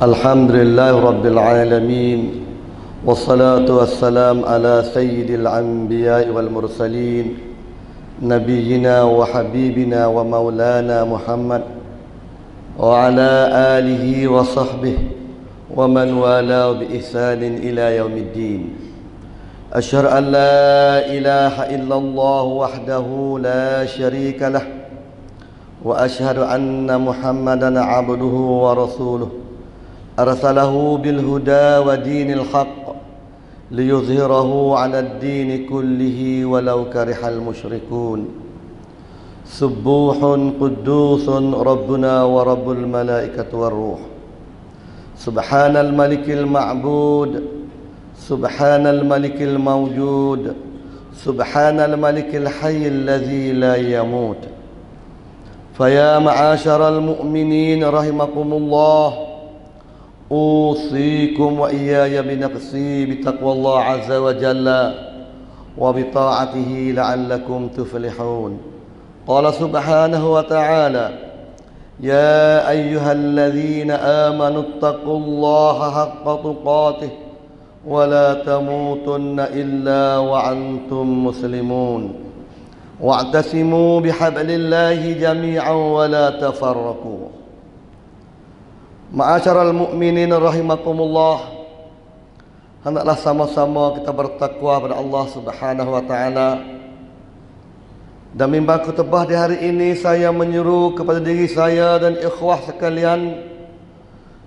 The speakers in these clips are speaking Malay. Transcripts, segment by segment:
الحمد لله رب العالمين والصلاة والسلام على سيد الأنبياء والمرسلين نبينا وحبيبنا ومولانا محمد وعلى آله وصحبه ومن والاه بإحسان إلى يوم الدين. أشهد أن لا إله إلا الله وحده لا شريك له وأشهد أن محمدا عبده ورسوله أرسله بالهدى ودين الحق ليظهره على الدين كله ولو كره المشركون. سبوح قدوس ربنا ورب الملائكة والروح. سبحان الملك المعبود، سبحان الملك الموجود، سبحان الملك الحي الذي لا يموت. فيا معاشر المؤمنين رحمكم الله، أوصيكم وإياي بنفسي بتقوى الله عز وجل وبطاعته لعلكم تفلحون. قال سبحانه وتعالى: يا أيها الذين آمنوا اتقوا الله حق تقاته ولا تموتن إلا وأنتم مسلمون واعتصموا بحبل الله جميعا ولا تفرقوا. Ma'asyaral mu'minin rahimakumullah, hendaklah sama-sama kita bertakwa pada Allah Subhanahu wa taala. Dan mimbar khutbah di hari ini saya menyuruh kepada diri saya dan ikhwah sekalian,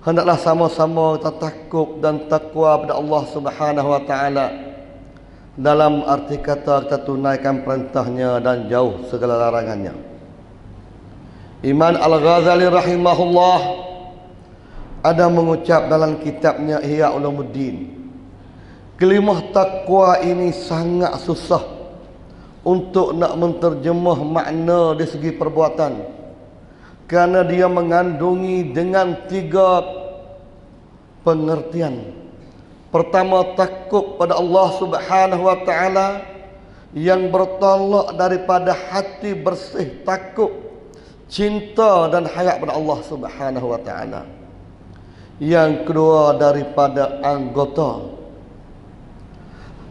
hendaklah sama-sama kita takut dan takwa pada Allah Subhanahu wa taala. Dalam arti kata kita tunaikan perintahnya dan jauh segala larangannya. Imam Al-Ghazali rahimahullah ada mengucap dalam kitabnya Ihya Ulumuddin, kalimah takwa ini sangat susah untuk nak menterjemah makna dari segi perbuatan, kerana dia mengandungi dengan 3 pengertian. Pertama, takut pada Allah Subhanahu wa taala yang bertolak daripada hati bersih, takut, cinta dan hayat pada Allah Subhanahu wa taala. Yang kedua, daripada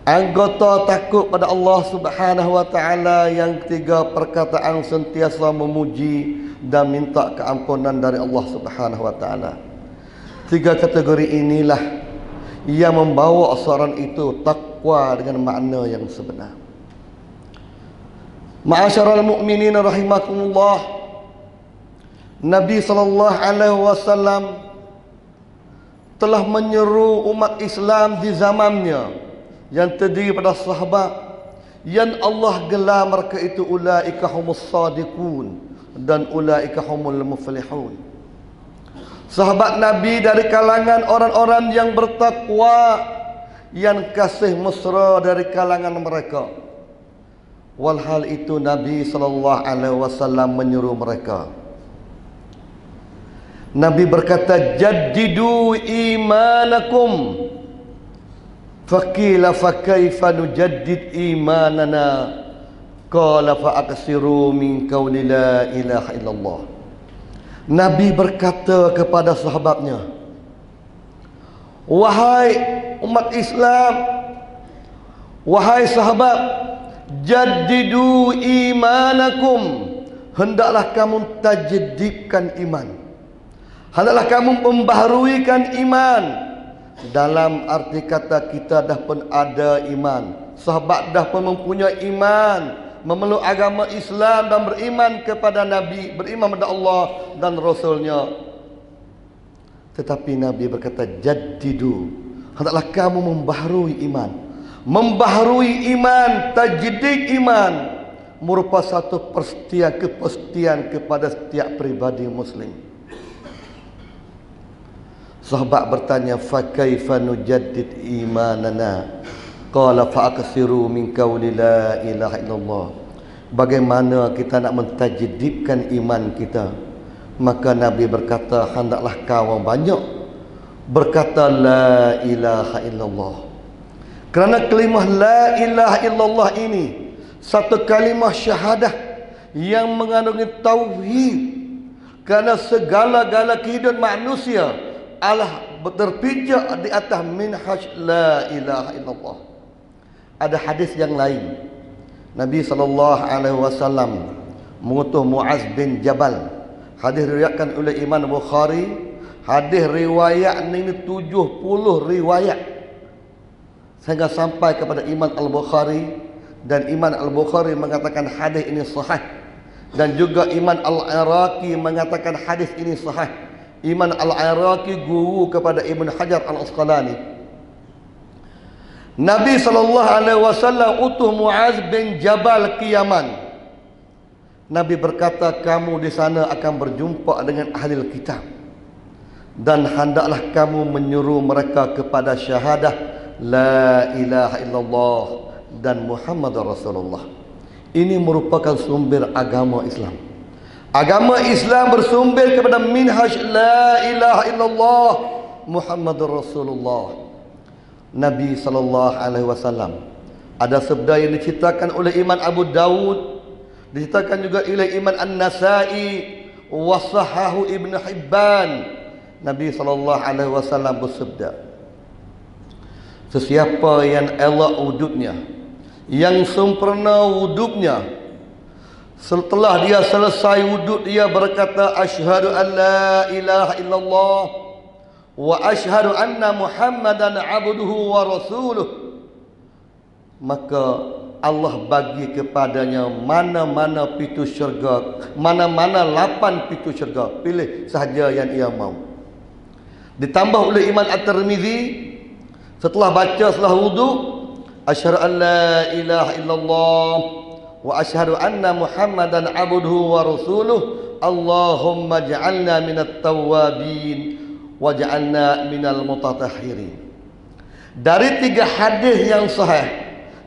anggota takut pada Allah Subhanahu wa taala. Yang ketiga, perkataan sentiasa memuji dan minta keampunan dari Allah Subhanahu wa taala. 3 kategori inilah yang membawa seorang itu takwa dengan makna yang sebenar. Ma'asyaral mu'minin rahimakumullah, Nabi sallallahu alaihi wasallam telah menyeru umat Islam di zamannya yang terdiri pada sahabat yang Allah gelar mereka itu ulaika humus sadiqun dan ulaika humul muflihun. Sahabat Nabi dari kalangan orang-orang yang bertakwa, yang kasih mesra dari kalangan mereka. Walhal itu Nabi sallallahu alaihi wasallam menyuruh mereka. Nabi berkata, jaddidu imanakum. Faqila fa kaifa nujaddid imanana? Qala fa aksiru min qawli la ilaha illallah. Nabi berkata kepada sahabatnya, wahai umat Islam, wahai sahabat, jaddidu imanakum, hendaklah kamu tajdidkan iman, hendaklah kamu membaharuikan iman. Dalam arti kata kita dah pun ada iman, sahabat dah pun mempunyai iman, memeluk agama Islam dan beriman kepada Nabi, beriman kepada Allah dan Rasulnya. Tetapi Nabi berkata, jaddidu, hendaklah kamu membaharui iman. Membaharui iman, tajdid iman, merupakan satu kepastian kepada setiap pribadi Muslim. Sahabat bertanya, fa kaifa nujaddid imanana? Qala fa aksiru min qawli la ilaha illallah. Bagaimana kita nak mentajdidkan iman kita? Maka Nabi berkata, hendaklah kau banyak berkata la ilaha illallah. Kerana kalimah la ilaha illallah ini satu kalimah syahadah yang mengandungi tauhid, Karena segala-gala kehidupan manusia Allah terpijak di atas minhaj la ilaha illallah. Ada hadis yang lain. Nabi SAW mengutus Muaz bin Jabal. Hadis diriwayatkan oleh Imam Bukhari. Hadis riwayat ini 70 riwayat. Sehingga sampai kepada Imam Al-Bukhari. Dan Imam Al-Bukhari mengatakan hadis ini sahih. Dan juga Imam Al-Iraqi mengatakan hadis ini sahih. Imam Al-Iraqi guru kepada Ibn Hajar Al-Asqalani. Nabi SAW utuh Muaz bin Jabal ke Yaman. Nabi berkata, kamu di sana akan berjumpa dengan ahli kitab. Dan hendaklah kamu menyuruh mereka kepada syahadah la ilaha illallah dan Muhammad Rasulullah. Ini merupakan sumber agama Islam. Agama Islam bersumber kepada minhaj la ilaha illallah Muhammadur Rasulullah. Nabi SAW ada sabda yang diceritakan oleh Imam Abu Dawud, diceritakan juga oleh Imam An-Nasai, wasahahu Ibn Hibban. Nabi SAW bersabda, sesiapa yang elok wuduknya, yang sempurna wuduknya, setelah dia selesai wuduk dia berkata asyhadu an la ilaha illallah wa asyhadu anna Muhammadan abduhu wa rasuluh, maka Allah bagi kepadanya mana-mana pintu syurga, mana-mana 8 pintu syurga, pilih sahaja yang ia mau. Ditambah oleh Imam At-Tirmizi, setelah baca setelah wuduk, asyhadu an la ilaha illallah wa asyhadu anna Muhammadan abduhu wa rasuluh, Allahumma ja'alna minat tawwabin wa ja'alna minal mutatahhirin. Dari 3 hadis yang sahih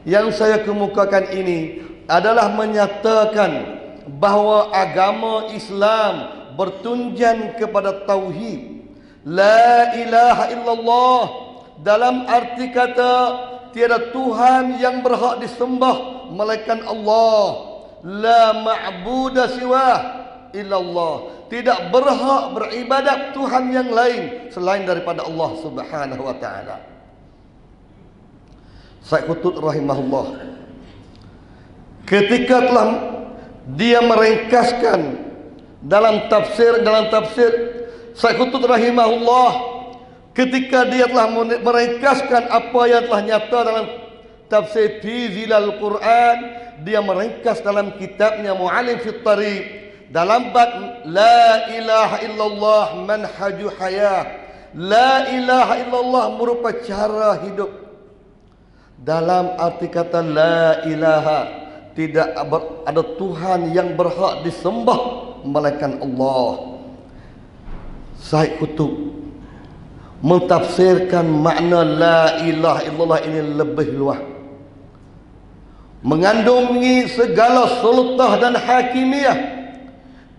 yang saya kemukakan ini adalah menyatakan bahawa agama Islam bertunjang kepada tauhid la ilaha illallah, dalam arti kata tiada Tuhan yang berhak disembah melainkan Allah. La ma'budu siwah illallah. Tidak berhak beribadat Tuhan yang lain selain daripada Allah Subhanahu wa taala. Syekh Qutb rahimahullah ketika telah dia meringkaskan dalam tafsir Syekh Qutb rahimahullah, ketika dia telah meringkaskan apa yang telah nyata dalam tafsir fi zilal Quran, dia meringkas dalam kitabnya Mu'allim fit Tariq dalam bab la ilaha illallah manhaju hayah. La ilaha illallah merupakan cara hidup. Dalam arti kata la ilaha, tidak ada Tuhan yang berhak disembah melainkan Allah. Syekh Qutb mentafsirkan makna la ilaha illallah ini lebih luas, mengandungi segala sultah dan hakimiyah.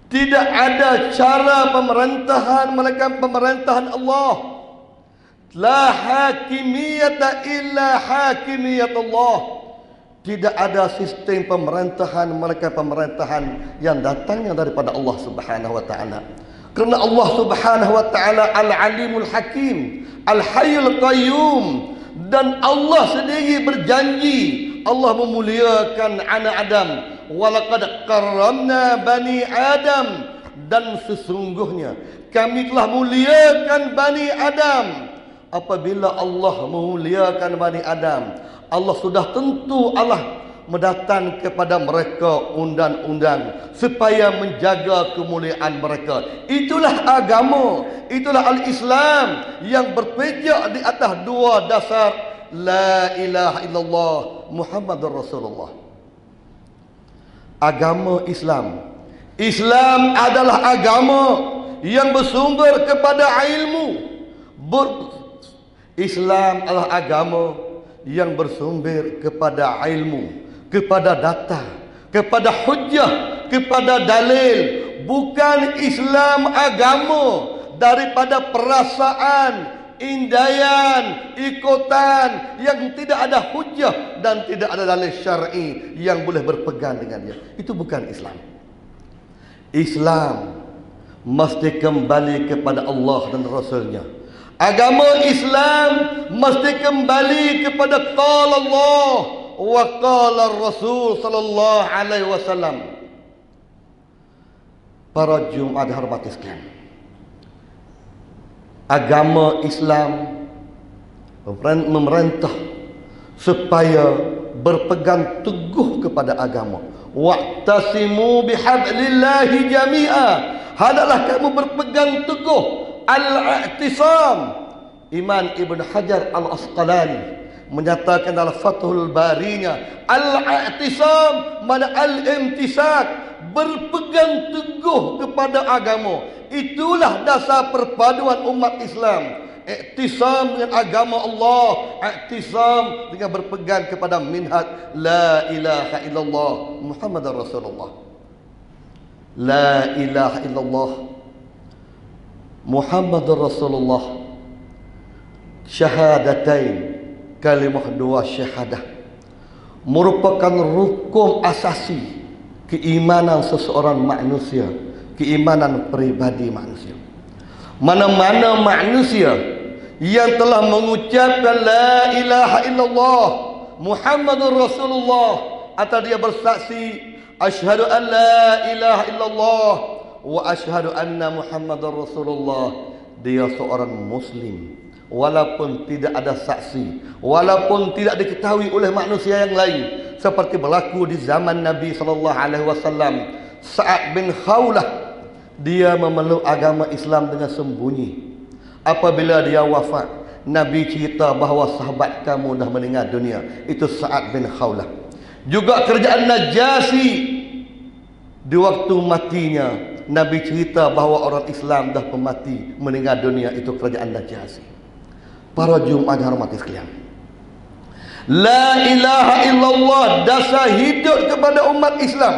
Tidak ada cara pemerintahan melainkan pemerintahan Allah. La hakimiyata illa hakimiyat Allah. Tidak ada sistem pemerintahan melainkan pemerintahan yang datangnya daripada Allah Subhanahu wa taala. Kerana Allah Subhanahu wa taala Al-Alimul Hakim, Al-Hayyul Qayyum, dan Allah sendiri berjanji Allah memuliakan anak Adam. Walaqad karramna bani Adam, dan sesungguhnya kami telah muliakan bani Adam. Apabila Allah memuliakan bani Adam, Allah sudah tentu Allah mendatang kepada mereka undang-undang supaya menjaga kemuliaan mereka. Itulah agama, itulah al-Islam yang berpijak di atas 2 dasar la ilaha illallah Muhammadur Rasulullah. Agama Islam, Islam adalah agama yang bersumber kepada ilmu. Islam adalah agama yang bersumber kepada ilmu, kepada data, kepada hujjah, kepada dalil. Bukan Islam agama daripada perasaan, indaian, ikutan yang tidak ada hujjah dan tidak ada dalil syar'i yang boleh berpegang dengannya. Itu bukan Islam. Islam mesti kembali kepada Allah dan Rasulnya. Agama Islam mesti kembali kepada qala Allah wa qala Rasul sallallahu alaihi wasallam. Para Jumat hormat sekalian, agama Islam memerintah supaya berpegang teguh kepada agama. Wa'tasimu bihablillahi jami'a. Hendaklah kamu berpegang teguh. Al-i'tisam. Imam Ibn Hajar Al-Asqalani menyatakan dalam Fathul Barinya, al-i'tisam mana al-imtisak, berpegang teguh kepada agama. Itulah dasar perpaduan umat Islam. Iktisam dengan agama Allah, iktisam dengan berpegang kepada minhaj la ilaha illallah Muhammadar Rasulullah. La ilaha illallah Muhammadur Rasulullah. Syahadatain, kalimah dua syahadah, merupakan rukun asasi keimanan seseorang manusia, keimanan pribadi manusia. Mana-mana manusia yang telah mengucapkan la ilaha illallah Muhammadur Rasulullah, atau dia bersaksi asyhadu an la ilaha illallah wa asyhadu anna Muhammadur Rasulullah, dia seorang muslim walaupun tidak ada saksi, walaupun tidak diketahui oleh manusia yang lain, seperti berlaku di zaman Nabi sallallahu alaihi wasallam. Sa'ad bin Khawlah, dia memeluk agama Islam dengan sembunyi. Apabila dia wafat, Nabi cerita bahawa sahabat kamu dah meninggal dunia. Itu Sa'ad bin Khawlah. Juga kerajaan Najasyi, di waktu matinya Nabi cerita bahawa orang Islam dah mati, meninggal dunia. Itu kerajaan Najasyi. Para Jumat hormati sekalian, la ilaha illallah dasar hidup kepada umat Islam.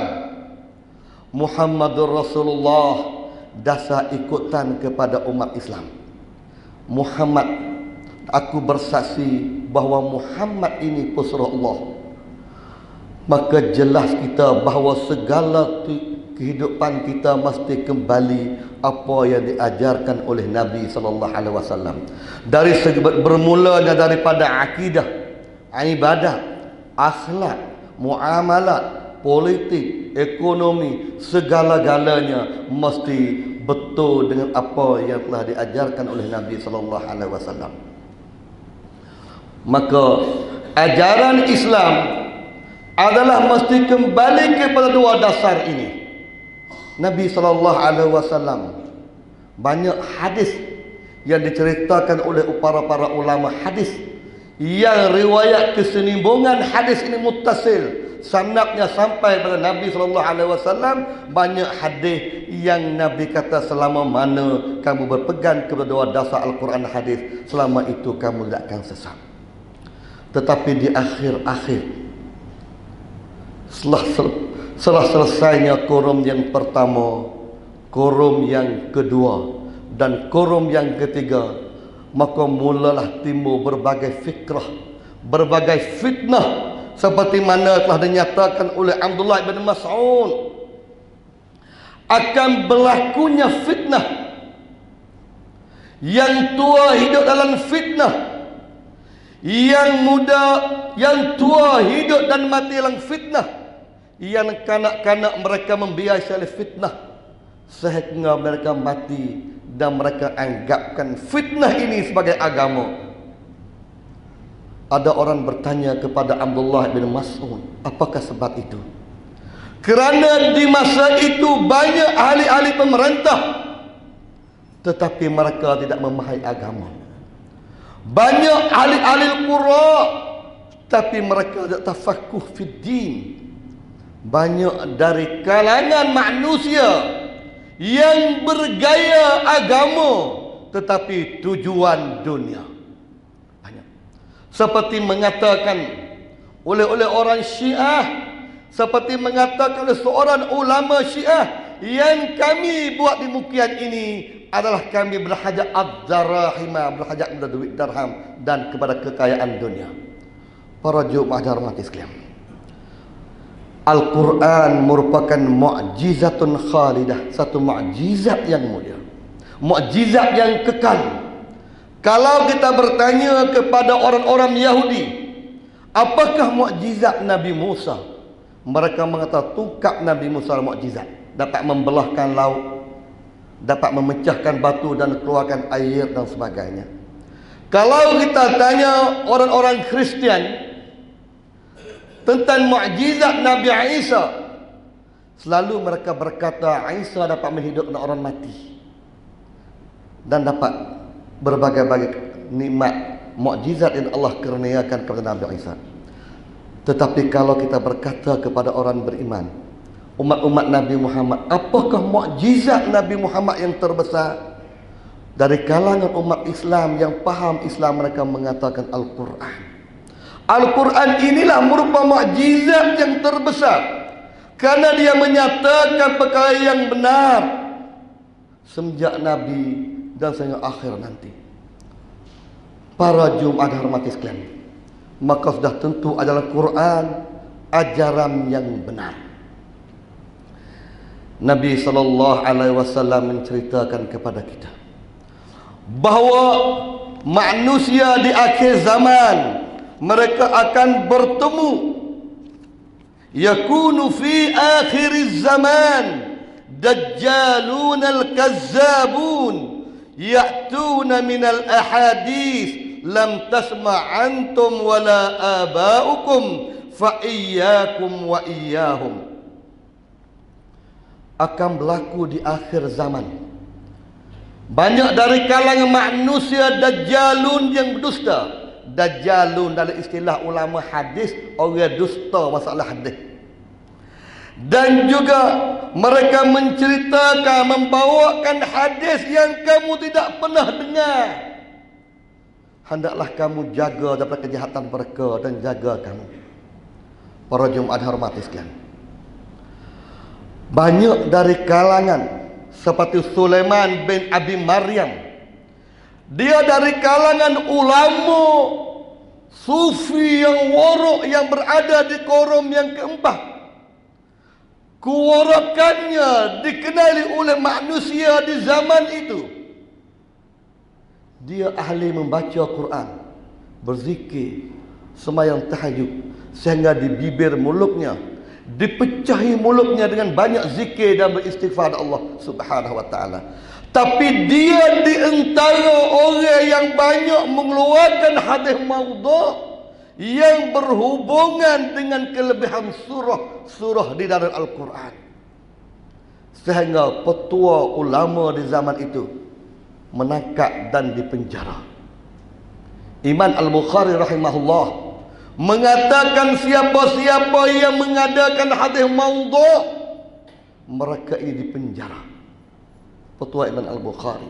Muhammadur Rasulullah dasar ikutan kepada umat Islam. Muhammad, aku bersaksi bahawa Muhammad ini pesuruh Allah. Maka jelas kita bahawa segala kehidupan kita mesti kembali apa yang diajarkan oleh Nabi sallallahu alaihi wasallam. Dari segi bermulanya daripada akidah, ibadah, akhlak, muamalat, politik, ekonomi, segala-galanya mesti betul dengan apa yang telah diajarkan oleh Nabi sallallahu alaihi wasallam. Maka ajaran Islam adalah mesti kembali kepada dua dasar ini. Nabi sallallahu alaihi wasallam, banyak hadis yang diceritakan oleh para ulama hadis yang riwayat kesenimbungan hadis ini muttasil, sanadnya sampai pada Nabi sallallahu alaihi wasallam. Banyak hadis yang Nabi kata selama mana kamu berpegang kepada dua dasar Al-Quran hadis, selama itu kamu tidak akan sesat. Tetapi di akhir-akhir, setelah selesainya korum yang pertama, korum yang kedua dan korum yang ketiga, maka mulalah timbul berbagai fikrah, berbagai fitnah, seperti mana telah dinyatakan oleh Abdullah bin Mas'ud, akan berlakunya fitnah. Yang tua hidup dalam fitnah, yang muda, yang tua hidup dan mati dalam fitnah, yang kanak-kanak mereka membiasai fitnah sehingga mereka mati dan mereka anggapkan fitnah ini sebagai agama. Ada orang bertanya kepada Abdullah bin Mas'ud, apakah sebab itu? Kerana di masa itu banyak ahli-ahli pemerintah, tetapi mereka tidak memahami agama. Banyak ahli-ahli qura, tapi mereka tidak tafaqquh fid din. Banyak dari kalangan manusia yang bergaya agama tetapi tujuan dunia. Banyak. Seperti mengatakan oleh orang Syiah, seperti mengatakan oleh seorang ulama Syiah, yang kami buat di mukian ini adalah kami berhajat ad-darahima, berhajat kepada duit darham dan kepada kekayaan dunia. Para Jumat hormati sekalian, Al-Quran merupakan mukjizatun khalidah, satu mukjizat yang mulia, mukjizat yang kekal. Kalau kita bertanya kepada orang-orang Yahudi, apakah mukjizat Nabi Musa? Mereka mengatakan tungkap Nabi Musa mukjizat, dapat membelahkan laut, dapat memecahkan batu dan keluarkan air dan sebagainya. Kalau kita tanya orang-orang Kristian tentang mukjizat Nabi Isa, selalu mereka berkata Isa dapat menghidupkan orang mati dan dapat berbagai-bagai nikmat mukjizat yang Allah kurniakan kepada Nabi Isa. Tetapi kalau kita berkata kepada orang beriman, umat-umat Nabi Muhammad, apakah mukjizat Nabi Muhammad yang terbesar? Dari kalangan umat Islam yang faham Islam, mereka mengatakan Al-Quran. Al-Quran inilah merupakan mukjizat yang terbesar, karena dia menyatakan perkara yang benar semenjak Nabi dan sehingga akhir nanti. Para Jumat hormati sekalian, maka sudah tentu adalah Quran ajaran yang benar. Nabi SAW menceritakan kepada kita bahawa manusia di akhir zaman mereka akan bertemu. Yakunu fi akhir zaman dajjalun al-kazzabun ya'tuna min al-ahadith lam tasma' antum wala aba'ukum fa iyyakum wa iyyahum. Akan berlaku di akhir zaman, banyak dari kalangan manusia dajjalun yang berdusta. Dajjalun dalam istilah ulama hadis, orang dusta masalah hadis. Dan juga mereka menceritakan, membawakan hadis yang kamu tidak pernah dengar. Hendaklah kamu jaga daripada kejahatan mereka dan jaga kamu. Para Jumat hormati sekalian, banyak dari kalangan seperti Sulaiman bin Abi Maryam, dia dari kalangan ulama sufi yang warok yang berada di korum yang keempat. Kewarakannya dikenali oleh manusia di zaman itu. Dia ahli membaca Quran, berzikir, sembahyang tahajud, sehingga di bibir mulutnya, dipecahi mulutnya dengan banyak zikir dan beristighfar Allah Subhanahu wa taala. Tapi dia di antara orang yang banyak mengeluarkan hadis maudhu' yang berhubungan dengan kelebihan surah-surah di dalam Al-Quran, sehingga petua ulama di zaman itu menangkap dan dipenjara. Imam Al-Bukhari rahimahullah mengatakan siapa-siapa yang mengadakan hadis maudhu' mereka ini dipenjara. Petua Imam Al-Bukhari.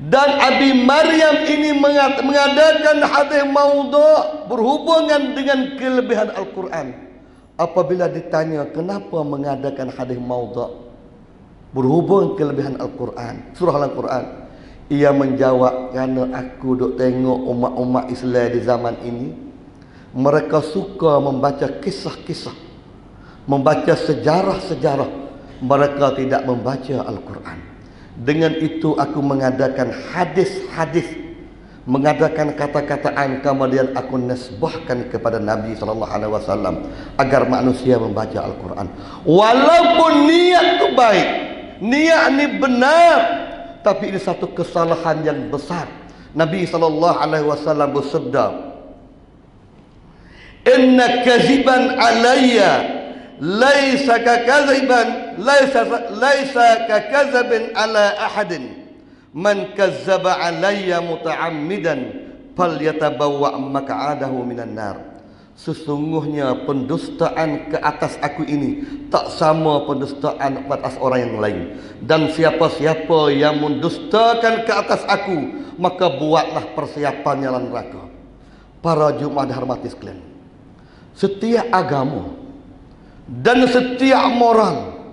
Dan Abi Maryam ini mengadakan hadis maudhu' berhubungan dengan kelebihan Al-Quran. Apabila ditanya kenapa mengadakan hadis maudhu' berhubung kelebihan Al-Quran, surah Al-Quran, ia menjawab, kerana aku duk tengok umat-umat Islam di zaman ini, mereka suka membaca kisah-kisah, membaca sejarah-sejarah, mereka tidak membaca Al-Quran. Dengan itu aku mengadakan hadis-hadis, mengadakan kata-kataan, kemudian aku nisbahkan kepada Nabi SAW agar manusia membaca Al-Quran. Walaupun niat itu baik, niat ini benar, tapi ini satu kesalahan yang besar. Nabi SAW bersabda, inna kaziban alayya laisa kakazabin ala ahadin man kazzaba alayya muta'ammidan falyatabawwa maq'adahu minan nar. Sesungguhnya pendustaan ke atas aku ini tak sama pendustaan ke atas orang yang lain, dan siapa-siapa yang mendustakan ke atas aku, maka buatlah persiapannya dalam neraka. Para Jumat hormati sekalian, setiap agama dan setiap moral,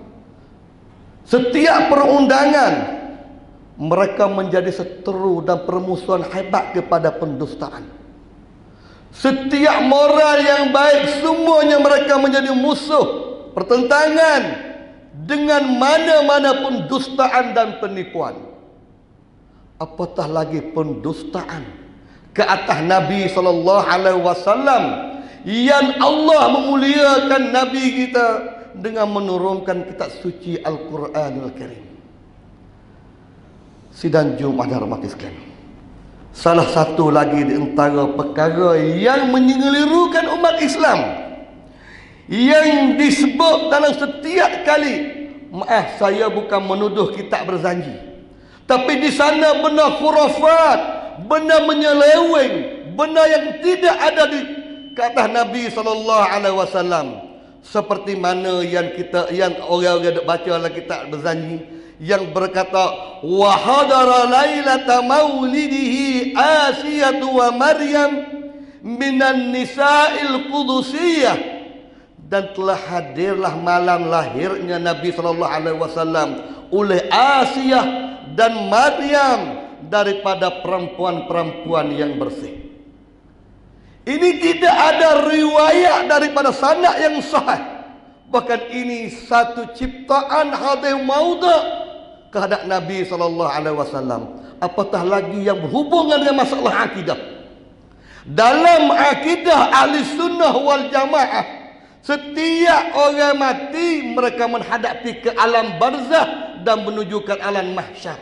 setiap perundangan, mereka menjadi seteru dan permusuhan hebat kepada pendustaan. Setiap moral yang baik, semuanya mereka menjadi musuh, pertentangan dengan mana-mana pendustaan dan penipuan. Apatah lagi pendustaan ke atas Nabi SAW, yang Allah memuliakan Nabi kita dengan menurunkan kitab suci Al-Quranul Karim. Sidang Jumat hormati sekalian, salah satu lagi di antara perkara yang menyelirukan umat Islam, yang disebut dalam setiap kali, maaf saya bukan menuduh kitab berzanji, tapi di sana benar khurafat, benar menyeleweng, benar yang tidak ada di kata Nabi SAW. Seperti mana yang orang-orang baca dalam kitab berzanji, yang berkata wa hadara lailata maulidihi Asiyatu wa Maryam minan nisa'il qudusiyah, dan telah hadirlah malam lahirnya Nabi SAW oleh Asiyah dan Maryam daripada perempuan-perempuan yang bersih. Ini tidak ada riwayat daripada sanad yang sahih. Bahkan ini satu ciptaan hadis mauda kehadap Nabi SAW. Apatah lagi yang berhubungan dengan masalah akidah. Dalam akidah ahli sunnah wal jamaah, setiap orang mati mereka menghadapi ke alam barzah dan menuju ke alam mahsyar.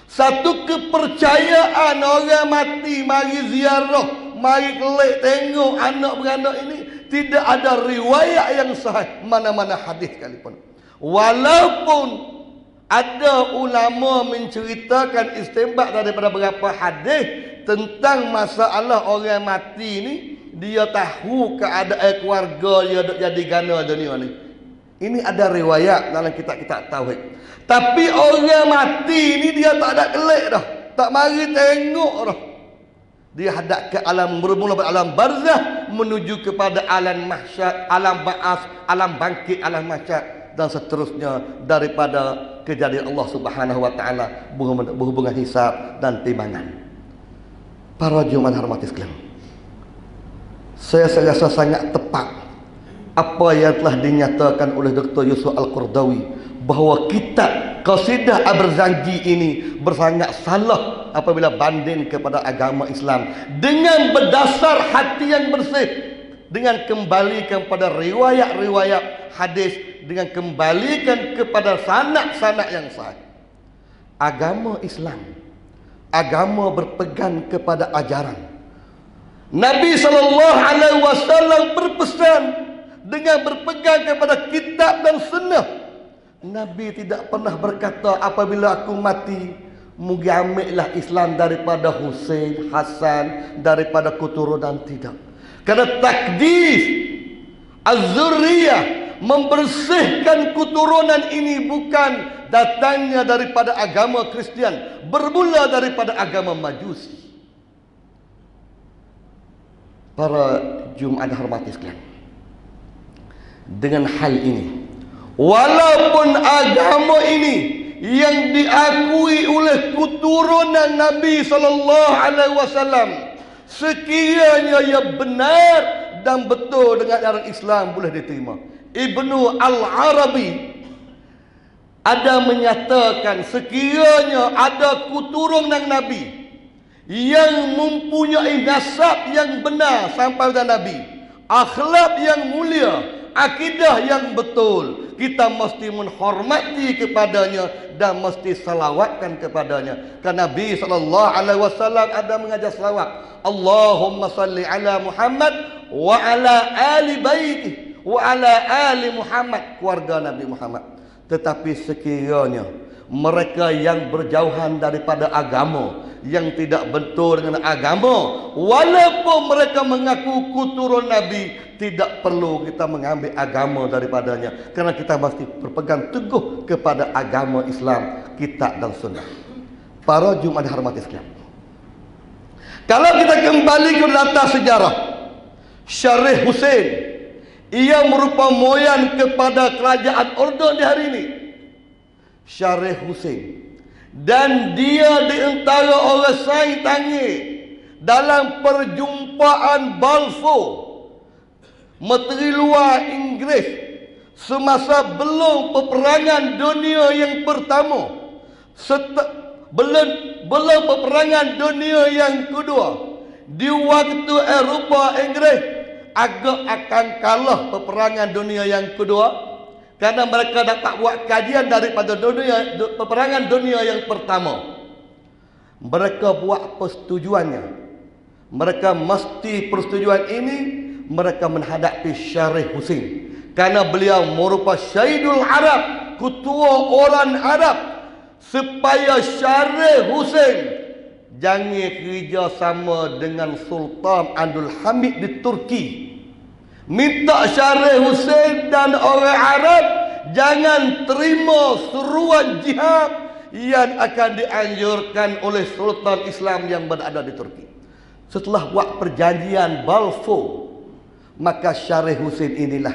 Satu kepercayaan orang mati mari ziarah, mari kelek tengok anak beranak ini, tidak ada riwayat yang sahih mana-mana hadis sekalipun. Walaupun ada ulama menceritakan istinbat daripada beberapa hadis tentang masalah orang mati ini, dia tahu keadaan keluarga dia jadi gana dunia ni. Ini ada riwayat dalam kitab-kitab tauhid. Tapi orang mati ini dia tak ada kelek dah, tak mari tengok dah. Dia hadap ke alam, bermula pada alam barzah menuju kepada alam mahsyar, alam ba'as, alam bangkit, alam mahsyar dan seterusnya daripada kejadian Allah Subhanahu wa taala berhubungan hisab dan timbangan. Para Jumat hormati sekalian, saya rasa sangat tepat apa yang telah dinyatakan oleh Dr. Yusuf Al-Qaradawi, bahawa kitab Qasidah Al-Barzanji ini bersangat salah apabila banding kepada agama Islam, dengan berdasar hati yang bersih, dengan kembalikan pada riwayat-riwayat hadis, dengan kembalikan kepada sanad-sanad yang sahih. Agama Islam, agama berpegang kepada ajaran. Nabi SAW berpesan dengan berpegang kepada kitab dan sunnah. Nabi tidak pernah berkata apabila aku mati, mugi ambillah Islam daripada Husain, Hasan, daripada keturunan, tidak. Karena takdis az-zurriyah, membersihkan keturunan ini bukan datangnya daripada agama Kristian, bermula daripada agama Majusi. Para Jumat hormati sekalian, dengan hal ini, walaupun agama ini yang diakui oleh keturunan Nabi SAW, sekiranya ia benar dan betul dengan ajaran Islam, boleh diterima. Ibnu Al-Arabi ada menyatakan sekiranya ada keturunan Nabi yang mempunyai nasab yang benar sampai kepada Nabi, akhlak yang mulia, akidah yang betul, kita mesti menghormati kepadanya dan mesti salawatkan kepadanya. Karena Nabi SAW ada mengajar salawat, Allahumma salli ala Muhammad wa ala ali baiti wa ala ali Muhammad, keluarga Nabi Muhammad. Tetapi sekiranya mereka yang berjauhan daripada agama, yang tidak betul dengan agama, walaupun mereka mengaku keturunan Nabi, tidak perlu kita mengambil agama daripadanya, karena kita mesti berpegang teguh kepada agama Islam, kitab dan sunnah. Para Jumat hormati sekalian, kalau kita kembali ke data sejarah, Syarif Husain, ia merupakan moyang kepada kerajaan Urdun di hari ini. Syarif Husain, dan dia di antara orang saing tangi dalam perjumpaan Balfour, Menteri Luar Inggeris, semasa belum peperangan dunia yang pertama, belum peperangan dunia yang kedua, di waktu Eropah Inggeris agak akan kalah peperangan dunia yang kedua, karena mereka dapat buat kajian daripada peperangan dunia yang pertama. Mereka buat persetujuannya. Mereka mesti persetujuan ini mereka menghadapi Syarif Hussein, karena beliau merupakan Syahidul Arab, ketua orang Arab, supaya Syarif Hussein jangan kerja sama dengan Sultan Abdul Hamid di Turki. Minta Syarif Hussein dan orang Arab jangan terima seruan jihad yang akan dianjurkan oleh Sultan Islam yang berada di Turki. Setelah buat perjanjian Balfour, maka Syarif Hussein inilah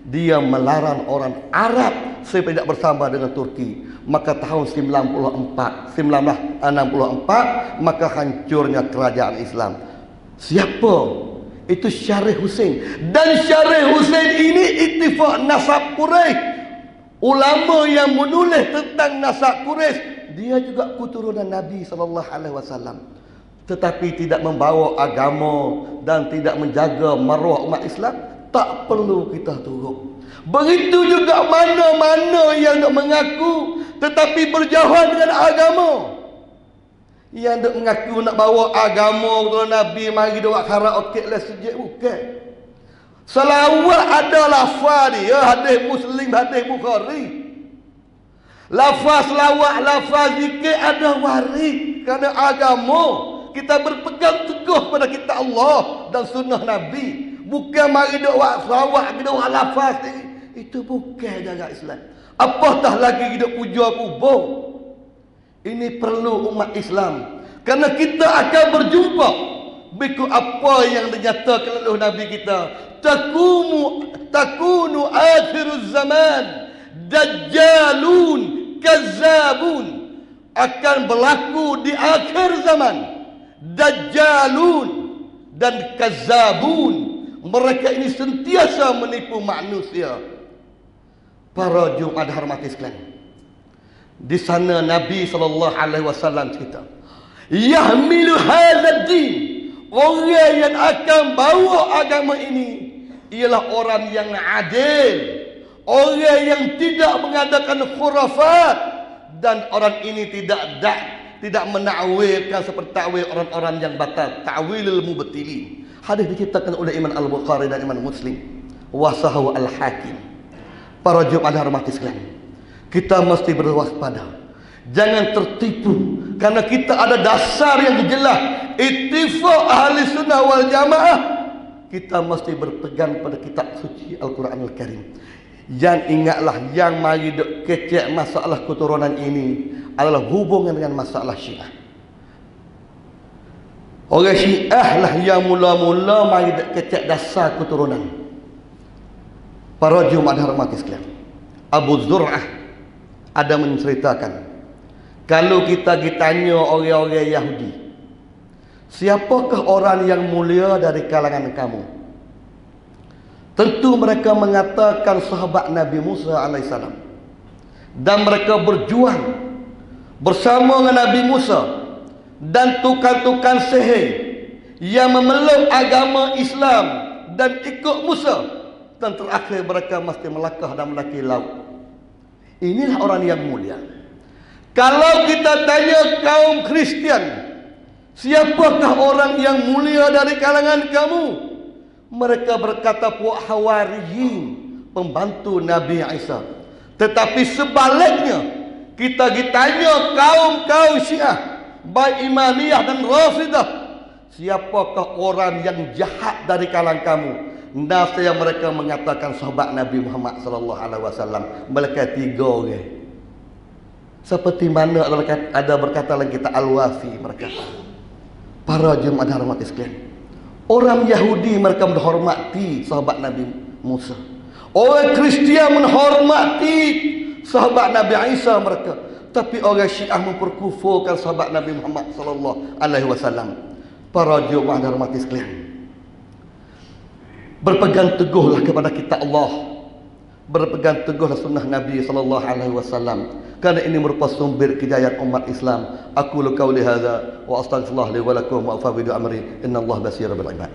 dia melarang orang Arab supaya tidak bersama dengan Turki. Maka tahun 1964 maka hancurnya kerajaan Islam. Siapa? Itu Syarif Hussein. Dan Syarif Hussein ini ittifaq nasab Quraisy. Ulama yang menulis tentang nasab Quraisy, dia juga keturunan Nabi SAW. Tetapi tidak membawa agama dan tidak menjaga maruah umat Islam, tak perlu kita turut. Begitu juga mana-mana yang nak mengaku tetapi berjauhan dengan agama, yang nak mengaku nak bawa agama keturunan Nabi, mari dia buat karaoke lah sejak bukan. Selawat ada lafaz dia, hadis Muslim, hadis Bukhari. Lafaz selawat, lafaz zikir ada waris, kerana agama kita berpegang teguh pada kitab Allah dan sunnah Nabi. Bukan mari duk buat selawat, duk buat lafaz ni. Itu bukan jaga Islam. Apatah lagi duk puja kubur. Ini perlu umat Islam, kerana kita akan berjumpa biku apa yang dinyatakan oleh Nabi kita. Takunu akhiruz zaman dajjalun kazzabun. Akan berlaku di akhir zaman dajjalun dan kazzabun. Mereka ini sentiasa menipu manusia. Para Jumat hormati sekalian, di sana Nabi SAW cerita, yahmilu hadzal din, orang yang akan bawa agama ini ialah orang yang adil, orang yang tidak mengadakan khurafat, dan orang ini tidak menakwilkan seperti takwil orang-orang yang batal, ta'wilul mubtilin. Hadis diceritakan oleh Imam Al-Bukhari dan Imam Muslim, wasahu Al-Hakim. Para Jumat hormati sekalian, kita mesti berwaspada, jangan tertipu, karena kita ada dasar yang jelas, ittifaq ahli sunnah wal jamaah. Kita mesti berpegang pada kitab suci Al-Quran Al-Karim. Yang ingatlah, yang mari duk kecek masalah keturunan ini adalah hubungan dengan masalah Syiah. Orang Syiah lah yang mula-mula mari duk kecek dasar keturunan. Para Jumat hormati sekalian, Abu Zur'ah ada menceritakan, kalau kita ditanya orang-orang Yahudi, siapakah orang yang mulia dari kalangan kamu? Tentu mereka mengatakan sahabat Nabi Musa alaihissalam. Dan mereka berjuang bersama dengan Nabi Musa dan tukang-tukang sihir yang memeluk agama Islam dan ikut Musa. Dan terakhir mereka mesti melangkah dan mendaki laut. Inilah orang yang mulia. Kalau kita tanya kaum Kristian, siapakah orang yang mulia dari kalangan kamu? Mereka berkata puak Hawariyin, pembantu Nabi Isa. Tetapi sebaliknya, kita ditanya kaum Syiah, baik Imamiyah dan Rafidah, siapakah orang yang jahat dari kalangan kamu? Nasaya mereka mengatakan sahabat Nabi Muhammad SAW. Mereka tiga orang. Seperti mana ada berkata lagi kita Al-Wafi mereka. Para Jumat hormati sekalian, orang Yahudi mereka menghormati sahabat Nabi Musa. Orang Kristian menghormati sahabat Nabi Isa mereka. Tapi orang Syiah memperkufurkan sahabat Nabi Muhammad SAW. Para jemaah dan hormati sekalian, berpegang teguhlah kepada kitab Allah, berpegang teguhlah sunnah Nabi sallallahu alaihi wasallam, kerana ini merupakan sumber kejayaan umat Islam. Aku qauli hadza wa astaghfirullah li wa lakum wa afwidu amri innallaha basirun bil ibad.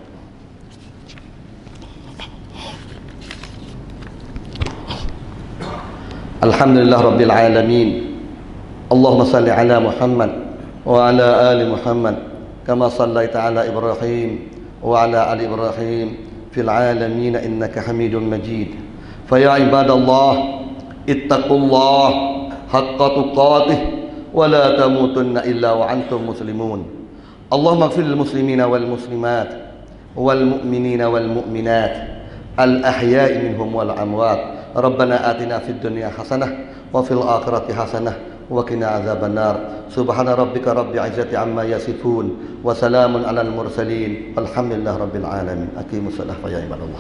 Alhamdulillah rabbil alamin. Allahumma salli ala Muhammad wa ala ali Muhammad kama sallaita ala Ibrahim wa ala ali Ibrahim fil alamin innaka Hamidum Majid. Fa ya ibadallah ittaqullah haqqa tuqatih wa la tamutunna illa wa antum muslimun. Allahumma ighfir lil muslimina wal muslimat wal mu'minina wal mu'minat al ahya'i minhum wal amwat. Rabbana atina fid dunya hasanah wa fil akhirati hasanah wa qina adzaban nar. Subhana rabbika rabbil izzati amma yasifun wa salamun alal mursalin walhamdulillahi rabbil alamin. Aqimus salah ya ibadallah.